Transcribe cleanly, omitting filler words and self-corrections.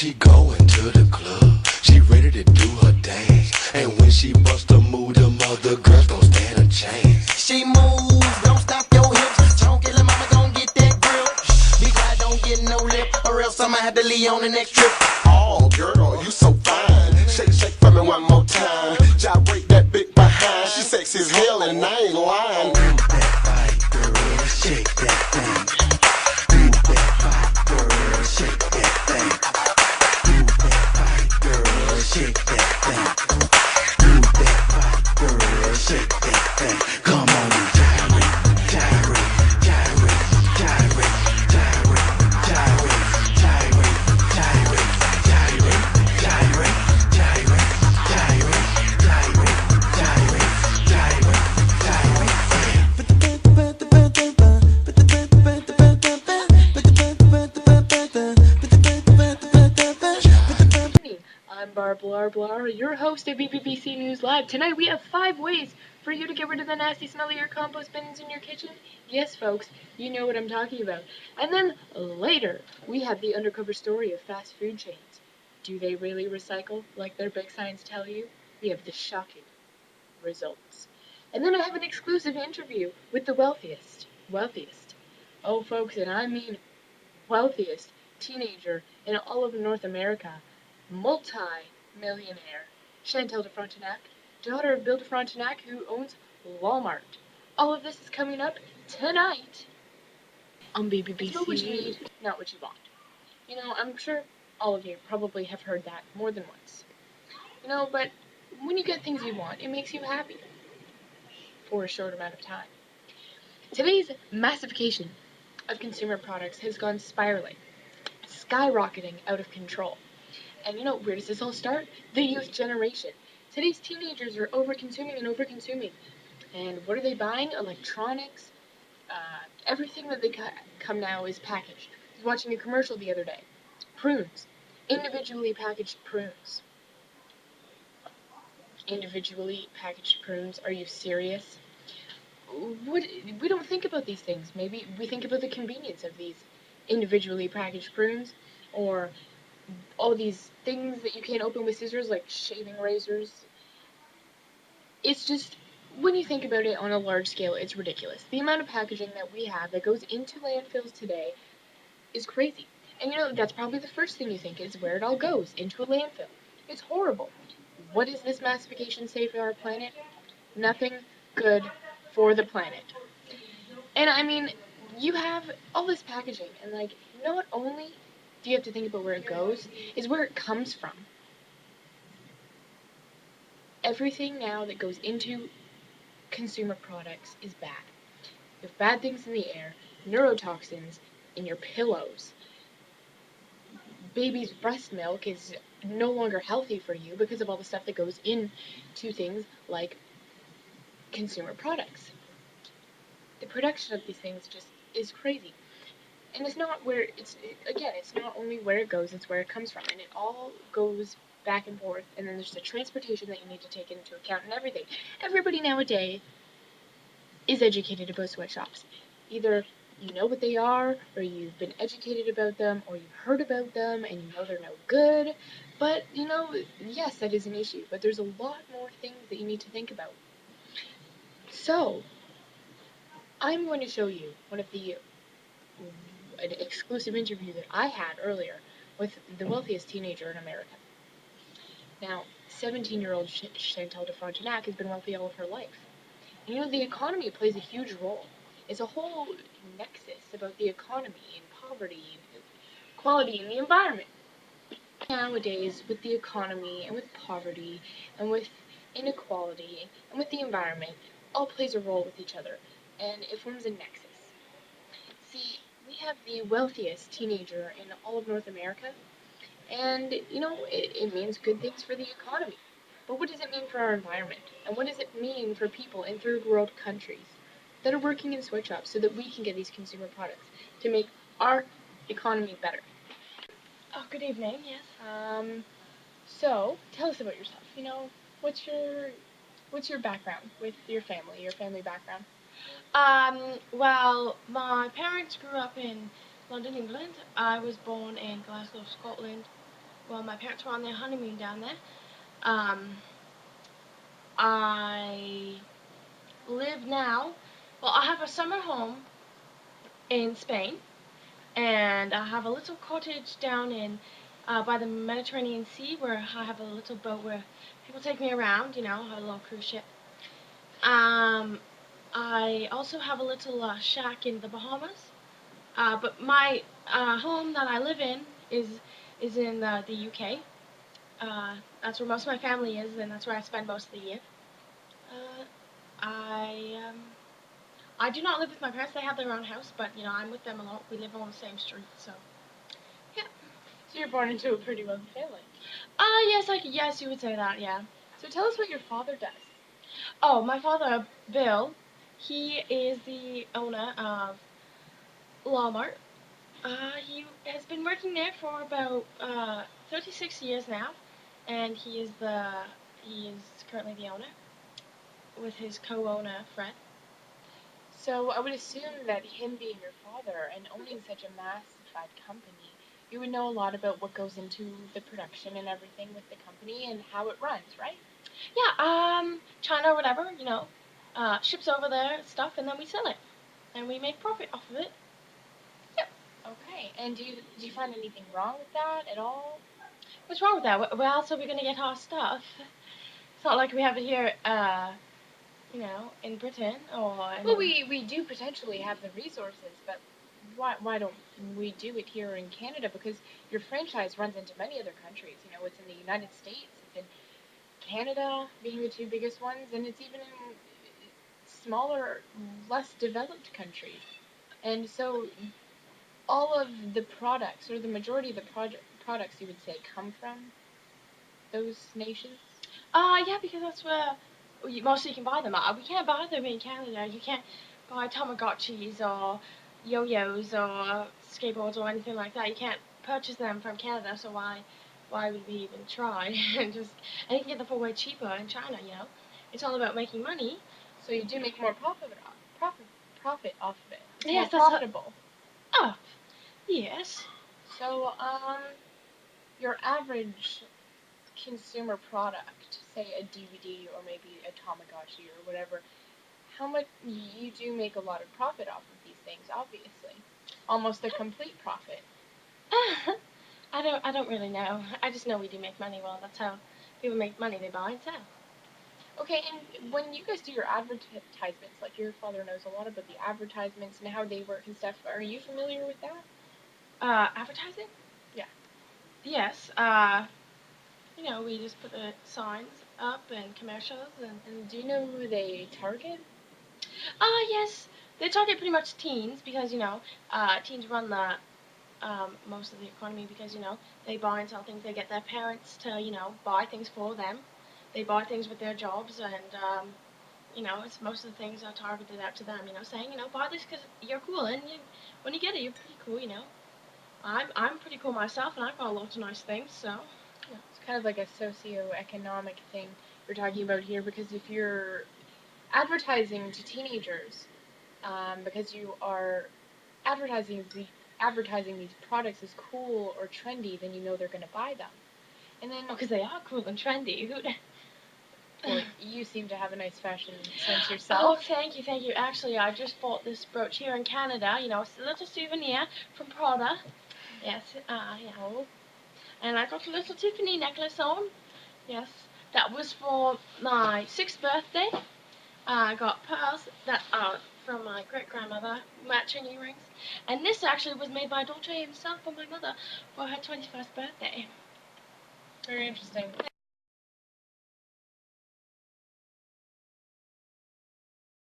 She going to the club, she ready to do her dance. And when she bust a move, them other girls gon' stand a chance. She moves, don't stop your hips. Chonky little mama gon' get that grip. Be quiet, don't get no lip, or else I'ma have to leave on the next trip. Oh, girl, you so fine. Shake, shake for me one more time. Gyrate that big behind. She sexy as hell and I ain't lying. Move that body, girl, shake that thing. Move that body, girl, shake that thing. Move that body, girl, shake that thing. Move that body, girl, shake that thing. Come on and gyrate, gyrate, gyrate, gyrate, gyrate, gyrate, gyrate, gyrate, gyrate, gyrate, gyrate, gyrate, I'm Barb Blar, your host of BPPC News Live. Tonight we have 5 ways for you to get rid of the nasty smell of your compost bins in your kitchen. Yes, folks, you know what I'm talking about. And then later, we have the undercover story of fast food chains. Do they really recycle like their big signs tell you? We have the shocking results. And then I have an exclusive interview with the wealthiest. Oh, folks, and I mean wealthiest teenager in all of North America. Multi-millionaire Chantal de Frontenac, daughter of Bill de Frontenac, who owns Walmart. All of this is coming up tonight on BBBC. It's not what you need, not what you want. You know, I'm sure all of you probably have heard that more than once. You know, but when you get things you want, it makes you happy for a short amount of time. Today's massification of consumer products has gone spiraling, skyrocketing out of control. And you know, where does this all start? The youth generation. Today's teenagers are over-consuming. And what are they buying? Electronics. Everything that they come now is packaged. I was watching a commercial the other day. Prunes. Individually packaged prunes. Individually packaged prunes? Are you serious? We don't think about these things. Maybe we think about the convenience of these individually packaged prunes, or all these things that you can't open with scissors, like shaving razors. It's just, when you think about it on a large scale, it's ridiculous. The amount of packaging that we have that goes into landfills today is crazy. And you know, that's probably the first thing you think is where it all goes, into a landfill. It's horrible. What does this massification say for our planet? Nothing good for the planet. And I mean, you have all this packaging, and like, not only do you have to think about where it goes, is where it comes from. Everything now that goes into consumer products is bad. You have bad things in the air, neurotoxins in your pillows. Baby's breast milk is no longer healthy for you because of all the stuff that goes into things like consumer products. The production of these things just is crazy. And it's not only where it goes, it's where it comes from. And it all goes back and forth. And then there's the transportation that you need to take into account and everything. Everybody nowadays is educated about sweatshops. Either you know what they are, or you've been educated about them, or you've heard about them, and you know they're no good. But, you know, yes, that is an issue. But there's a lot more things that you need to think about. So, I'm going to show you an exclusive interview that I had earlier with the wealthiest teenager in America. Now, 17-year-old Chantal de Frontenac has been wealthy all of her life. And you know, the economy plays a huge role. It's a whole nexus about the economy and poverty and equality and the environment. Nowadays, with the economy and with poverty and with inequality and with the environment, all plays a role with each other, and it forms a nexus. See, we have the wealthiest teenager in all of North America, and, you know, it means good things for the economy. But what does it mean for our environment? And what does it mean for people in third world countries that are working in sweatshops so that we can get these consumer products to make our economy better? Oh, good evening, yes. So, tell us about yourself. You know, what's your background with your family background? Well, my parents grew up in London, England. I was born in Glasgow, Scotland. well, my parents were on their honeymoon down there. I live now, well, I have a summer home in Spain, and I have a little cottage down in by the Mediterranean Sea where I have a little boat where people take me around, I have a little cruise ship. I also have a little shack in the Bahamas, but my home that I live in is in the UK. That's where most of my family is, and that's where I spend most of the year. Uh, I do not live with my parents. They have their own house, but I'm with them a lot. We live on the same street, so yeah. So you're born into a pretty wealthy family. Yes, you would say that, yeah. So tell us what your father does. Oh, my father, Bill, he is the owner of Walmart. He has been working there for about 36 years now, and he is currently the owner with his co-owner Fred. So I would assume that him being your father and owning such a massified company, you would know a lot about what goes into the production and everything with the company and how it runs, right? Yeah, China or whatever, ships over their stuff and then we sell it, and we make profit off of it. Yep. Okay. And do you find anything wrong with that at all? What's wrong with that? Where else are we gonna get our stuff? It's not like we have it here, in Britain or. Well, we do potentially have the resources, but why don't we do it here in Canada? Because your franchise runs into many other countries. It's in the United States, it's in Canada, being the two biggest ones, and it's even in smaller, less developed countries. And so all of the products, or the majority of the products, you would say, come from those nations? Yeah, because that's where mostly you can buy them at. We can't buy them in Canada. You can't buy Tamagotchis or yo-yos or skateboards or anything like that. You can't purchase them from Canada, so why would we even try? And you can get them for way cheaper in China, It's all about making money. So you do make more profit off of it. It's yes, more profitable. Oh, yes. So, your average consumer product, say a DVD or maybe a Tamagotchi or whatever, how much you do make a lot of profit off of these things, obviously. Almost a complete profit. I don't really know. I just know we do make money. Well, that's how people make money. They buy and sell. Okay, and when you guys do your advertisements, like your father knows a lot about the advertisements and how they work and stuff, are you familiar with that? Advertising? Yeah. Yes. We just put the signs up and commercials And do you know who they target? Yes. They target pretty much teens because, teens run the most of the economy because, they buy and sell things. They get their parents to, buy things for them. They buy things with their jobs and, it's most of the things are targeted out to them, saying, buy this because you're cool and when you get it, you're pretty cool, I'm pretty cool myself and I've got lots of nice things, so. Yeah, it's kind of like a socio-economic thing we're talking about here, because if you're advertising to teenagers, because you are advertising these products as cool or trendy, then they're going to buy them. And then, because they are cool and trendy. Well, you seem to have a nice fashion sense yourself. Oh, thank you. Actually, I just bought this brooch here in Canada. It's a little souvenir from Prada. Yes, Oh. And I got a little Tiffany necklace on. Yes, that was for my 6th birthday. I got pearls that are from my great-grandmother, matching earrings. And this actually was made by Dolce himself for my mother for her 21st birthday. Very interesting.